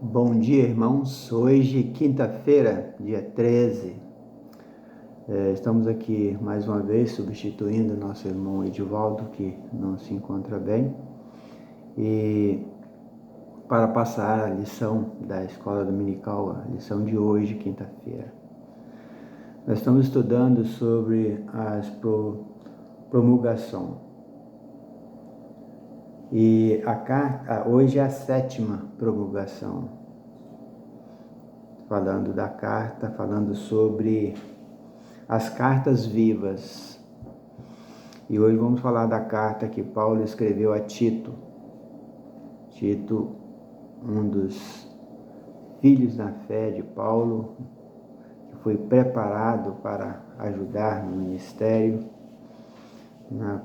Bom dia, irmãos. Hoje, quinta-feira, dia 13. Estamos aqui mais uma vez substituindo nosso irmão Edivaldo, que não se encontra bem, e para passar a lição da escola dominical, a lição de hoje, quinta-feira. Nós estamos estudando sobre as promulgação. E a carta, hoje é a 7ª promulgação. Falando da carta, falando sobre as cartas vivas. E hoje vamos falar da carta que Paulo escreveu a Tito. Tito, um dos filhos na fé de Paulo, que foi preparado para ajudar no ministério, na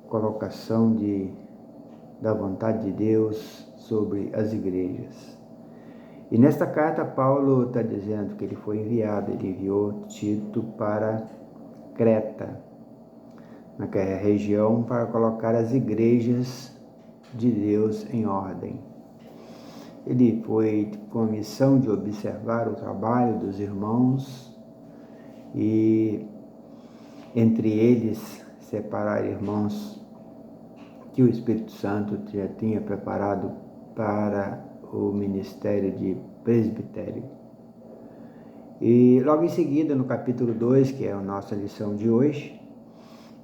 colocação da vontade de Deus sobre as igrejas. E nesta carta Paulo está dizendo que ele foi enviado, ele enviou Tito para Creta, naquela região, para colocar as igrejas de Deus em ordem. Ele foi com a missão de observar o trabalho dos irmãos e, entre eles, separar irmãos que o Espírito Santo já tinha preparado para o ministério de presbitério. E logo em seguida, no capítulo 2, que é a nossa lição de hoje,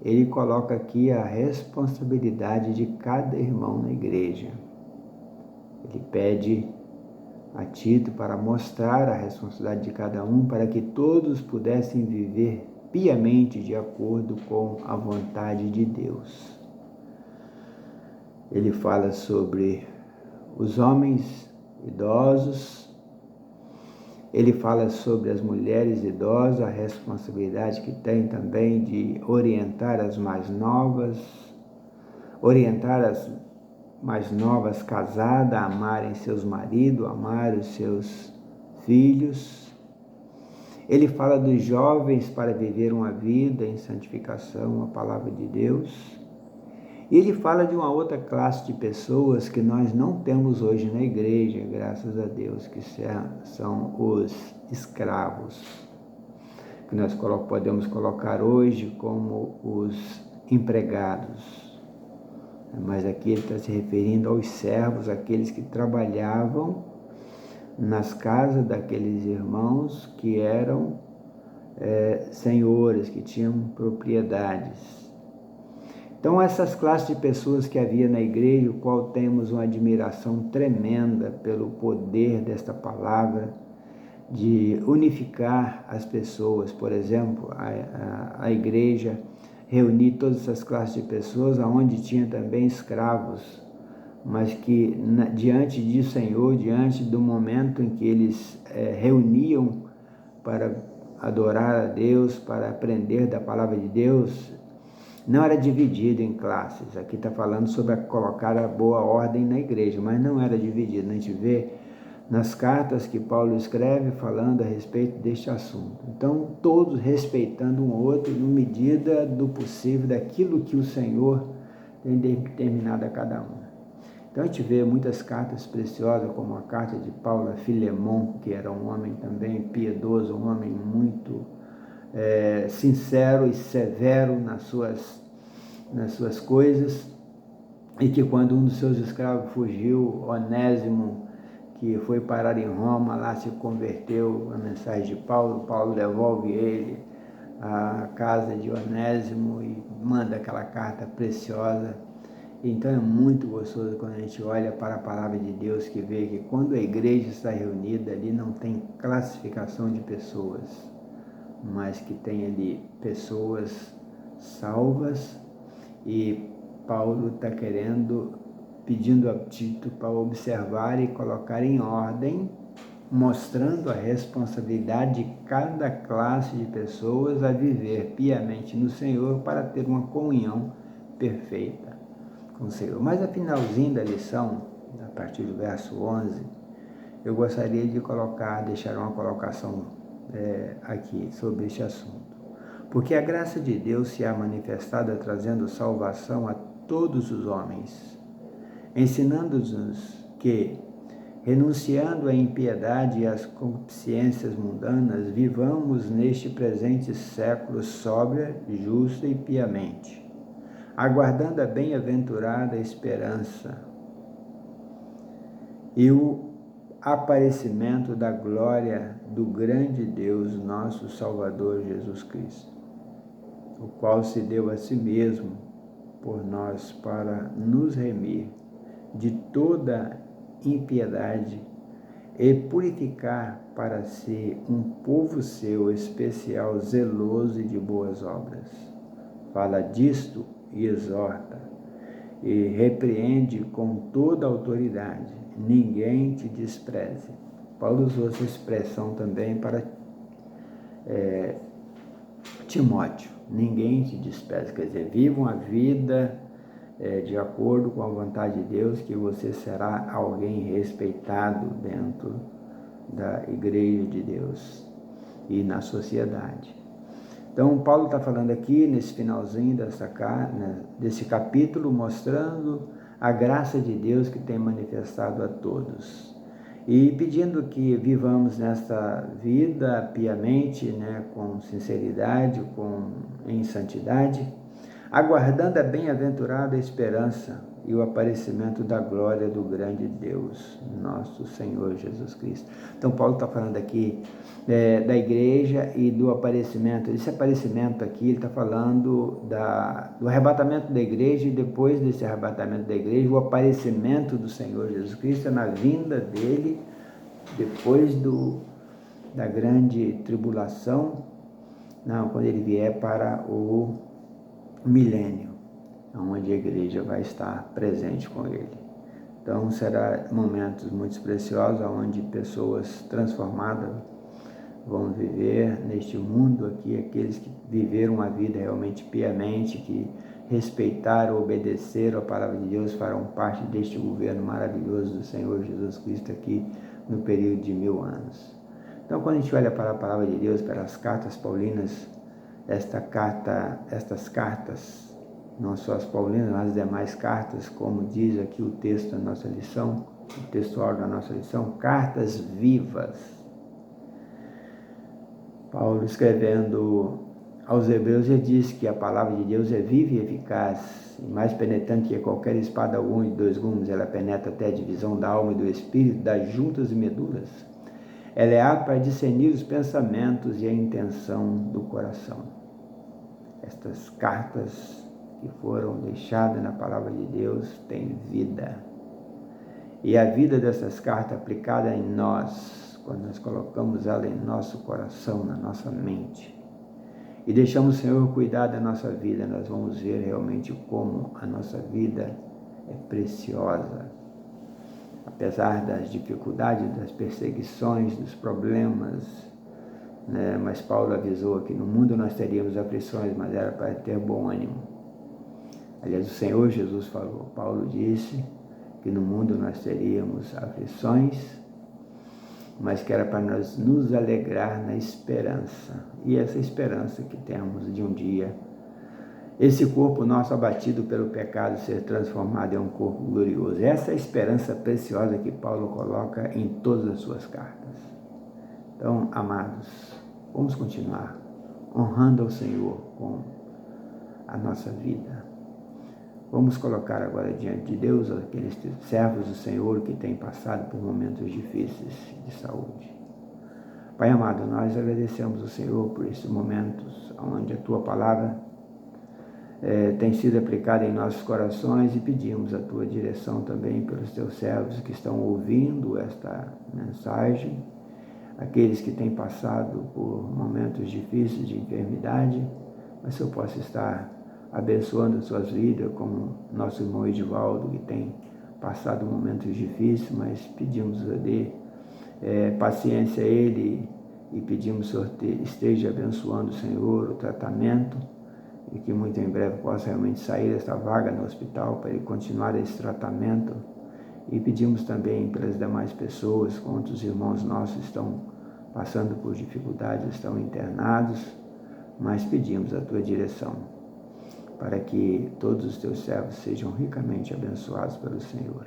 ele coloca aqui a responsabilidade de cada irmão na igreja. Ele pede a Tito para mostrar a responsabilidade de cada um, para que todos pudessem viver piamente de acordo com a vontade de Deus. Ele fala sobre os homens idosos, ele fala sobre as mulheres idosas, a responsabilidade que tem também de orientar as mais novas, casadas a amarem seus maridos, a amar os seus filhos. Ele fala dos jovens para viver uma vida em santificação, a palavra de Deus. E ele fala de uma outra classe de pessoas que nós não temos hoje na igreja, graças a Deus, que são os escravos, que nós podemos colocar hoje como os empregados. Mas aqui ele está se referindo aos servos, aqueles que trabalhavam nas casas daqueles irmãos que eram senhores, que tinham propriedades. Então, essas classes de pessoas que havia na igreja, o qual temos uma admiração tremenda pelo poder desta palavra, de unificar as pessoas. Por exemplo, a igreja reunir todas essas classes de pessoas, onde tinha também escravos, mas que diante de Senhor, diante do momento em que eles reuniam para adorar a Deus, para aprender da palavra de Deus, não era dividido em classes. Aqui está falando sobre colocar a boa ordem na igreja, mas não era dividido. A gente vê nas cartas que Paulo escreve falando a respeito deste assunto. Então, todos respeitando um outro, na medida do possível, daquilo que o Senhor tem determinado a cada um. Então, a gente vê muitas cartas preciosas, como a carta de Paulo a Filemon, que era um homem também piedoso, um homem muito sincero e severo nas suas coisas, e que quando um dos seus escravos fugiu, Onésimo, que foi parar em Roma, lá se converteu à mensagem de Paulo, Paulo devolve ele à casa de Onésimo e manda aquela carta preciosa. Então é muito gostoso quando a gente olha para a palavra de Deus, que vê que quando a igreja está reunida ali não tem classificação de pessoas, mas que tem ali pessoas salvas. E Paulo está pedindo a Tito para observar e colocar em ordem, mostrando a responsabilidade de cada classe de pessoas a viver piamente no Senhor para ter uma comunhão perfeita com o Senhor. Mas a finalzinho da lição, a partir do verso 11, eu gostaria de deixar uma colocação aqui sobre este assunto. Porque a graça de Deus se há manifestada trazendo salvação a todos os homens, ensinando-nos que, renunciando à impiedade e às concupiscências mundanas, vivamos neste presente século sóbria, justa e piamente, aguardando a bem-aventurada esperança e o aparecimento da glória do grande Deus, nosso Salvador Jesus Cristo, o qual se deu a si mesmo por nós para nos remir de toda impiedade e purificar para si um povo seu especial, zeloso e de boas obras. Fala disto e exorta e repreende com toda autoridade. Ninguém te despreze. Paulo usou essa expressão também para Timóteo. Ninguém te despreze. Quer dizer, viva uma vida de acordo com a vontade de Deus, que você será alguém respeitado dentro da igreja de Deus e na sociedade. Então, Paulo está falando aqui, nesse finalzinho desse capítulo, mostrando a graça de Deus que tem manifestado a todos. E pedindo que vivamos nesta vida piamente, com sinceridade, em santidade, aguardando a bem-aventurada esperança e o aparecimento da glória do grande Deus, nosso Senhor Jesus Cristo. Então, Paulo está falando aqui da igreja e do aparecimento. Esse aparecimento aqui, ele está falando do arrebatamento da igreja, e depois desse arrebatamento da igreja, o aparecimento do Senhor Jesus Cristo na vinda dele, depois da grande tribulação, quando ele vier para o milênio, onde a igreja vai estar presente com ele. Então, será momentos muito preciosos, onde pessoas transformadas vão viver neste mundo aqui, aqueles que viveram a vida realmente piamente, que respeitaram, obedeceram a palavra de Deus, farão parte deste governo maravilhoso do Senhor Jesus Cristo aqui no período de 1000 anos. Então, quando a gente olha para a palavra de Deus, para as cartas paulinas, estas cartas, não só as paulinas, mas as demais cartas, como diz aqui o texto da nossa lição, o textual da nossa lição, cartas vivas. Paulo, escrevendo aos Hebreus, ele diz que a palavra de Deus é viva e eficaz, e mais penetrante que qualquer espada alguma de 2 gumes. Ela penetra até a divisão da alma e do espírito, das juntas e medulas. Ela é apta para discernir os pensamentos e a intenção do coração. Estas cartas que foram deixadas na palavra de Deus têm vida. E a vida dessas cartas aplicada em nós, quando nós colocamos ela em nosso coração, na nossa mente, e deixamos o Senhor cuidar da nossa vida, nós vamos ver realmente como a nossa vida é preciosa. Apesar das dificuldades, das perseguições, dos problemas, mas Paulo avisou que no mundo nós teríamos aflições, mas era para ter bom ânimo. Aliás, o Senhor Jesus falou, Paulo disse que no mundo nós teríamos aflições, mas que era para nós nos alegrar na esperança. E essa esperança que temos de um dia, esse corpo nosso abatido pelo pecado ser transformado em um corpo glorioso. Essa é a esperança preciosa que Paulo coloca em todas as suas cartas. Então, amados, vamos continuar honrando ao Senhor com a nossa vida. Vamos colocar agora diante de Deus aqueles servos do Senhor que têm passado por momentos difíceis de saúde. Pai amado, nós agradecemos ao Senhor por esses momentos onde a Tua palavra tem sido aplicada em nossos corações, e pedimos a Tua direção também pelos Teus servos que estão ouvindo esta mensagem, aqueles que têm passado por momentos difíceis de enfermidade, mas que eu possa estar abençoando as suas vidas, como nosso irmão Edivaldo, que tem passado momentos difíceis, mas pedimos a Deus paciência a ele, e pedimos que o Senhor esteja abençoando o Senhor, o tratamento, e que muito em breve possa realmente sair desta vaga no hospital para ele continuar esse tratamento. E pedimos também pelas demais pessoas, quantos irmãos nossos estão passando por dificuldades, estão internados, mas pedimos a Tua direção, para que todos os Teus servos sejam ricamente abençoados pelo Senhor,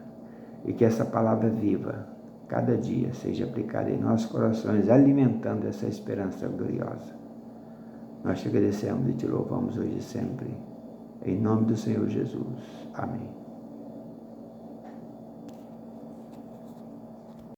e que essa palavra viva cada dia seja aplicada em nossos corações, alimentando essa esperança gloriosa. Nós te agradecemos e te louvamos hoje e sempre. Em nome do Senhor Jesus. Amém.